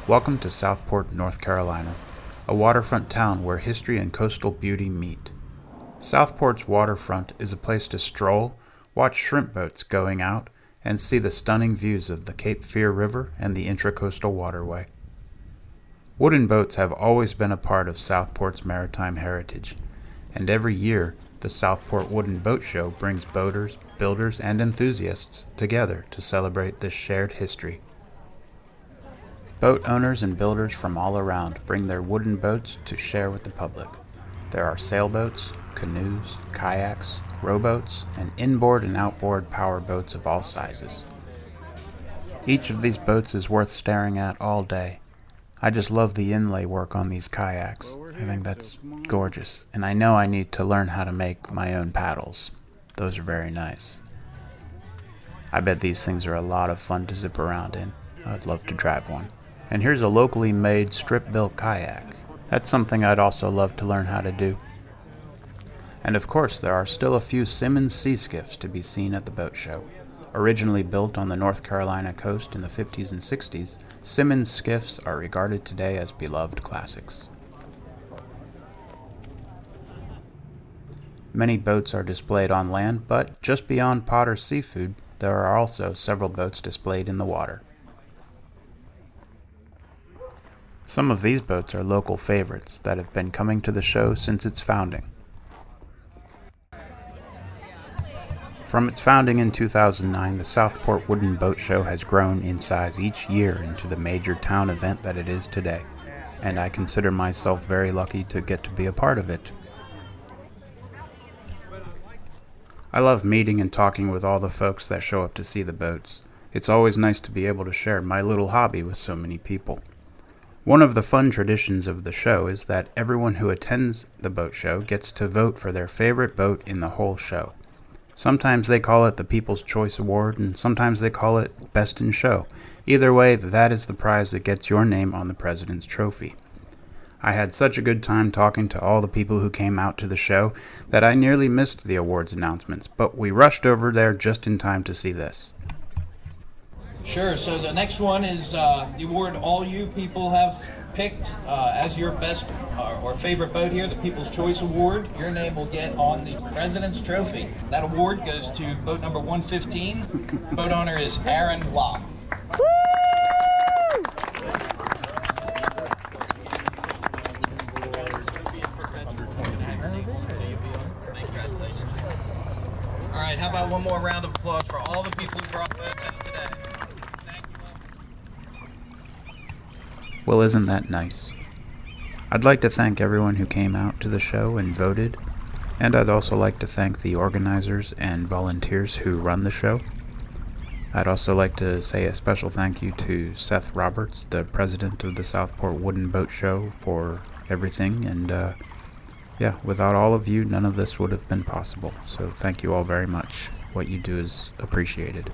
Welcome to Southport, North Carolina, a waterfront town where history and coastal beauty meet. Southport's waterfront is a place to stroll, watch shrimp boats going out, and see the stunning views of the Cape Fear River and the Intracoastal Waterway. Wooden boats have always been a part of Southport's maritime heritage, and every year the Southport Wooden Boat Show brings boaters, builders, and enthusiasts together to celebrate this shared history. Boat owners and builders from all around bring their wooden boats to share with the public. There are sailboats, canoes, kayaks, rowboats, and inboard and outboard power boats of all sizes. Each of these boats is worth staring at all day. I just love the inlay work on these kayaks. I think that's gorgeous, and I know I need to learn how to make my own paddles. Those are very nice. I bet these things are a lot of fun to zip around in. I'd love to drive one. And here's a locally made strip-built kayak. That's something I'd also love to learn how to do. And of course, there are still a few Simmons sea skiffs to be seen at the boat show. Originally built on the North Carolina coast in the 50s and 60s, Simmons skiffs are regarded today as beloved classics. Many boats are displayed on land, but just beyond Potter's Seafood, there are also several boats displayed in the water. Some of these boats are local favorites that have been coming to the show since its founding. From its founding in 2009, the Southport Wooden Boat Show has grown in size each year into the major town event that it is today, and I consider myself very lucky to get to be a part of it. I love meeting and talking with all the folks that show up to see the boats. It's always nice to be able to share my little hobby with so many people. One of the fun traditions of the show is that everyone who attends the boat show gets to vote for their favorite boat in the whole show. Sometimes they call it the People's Choice Award, and sometimes they call it Best in Show. Either way, that is the prize that gets your name on the President's Trophy. I had such a good time talking to all the people who came out to the show that I nearly missed the awards announcements, but we rushed over there just in time to see this. Sure, so the next one is the award all you people have picked as your best or favorite boat here, the People's Choice Award. Your name will get on the President's Trophy. That award goes to boat number 115. Boat owner is Aaron Locke. Congratulations. All right, how about one more round of applause for all the people who brought boats in today? Well, isn't that nice? I'd like to thank everyone who came out to the show and voted, and I'd also like to thank the organizers and volunteers who run the show. I'd also like to say a special thank you to Seth Roberts, the president of the Southport Wooden Boat Show, for everything, and without all of you, none of this would have been possible. So thank you all very much. What you do is appreciated.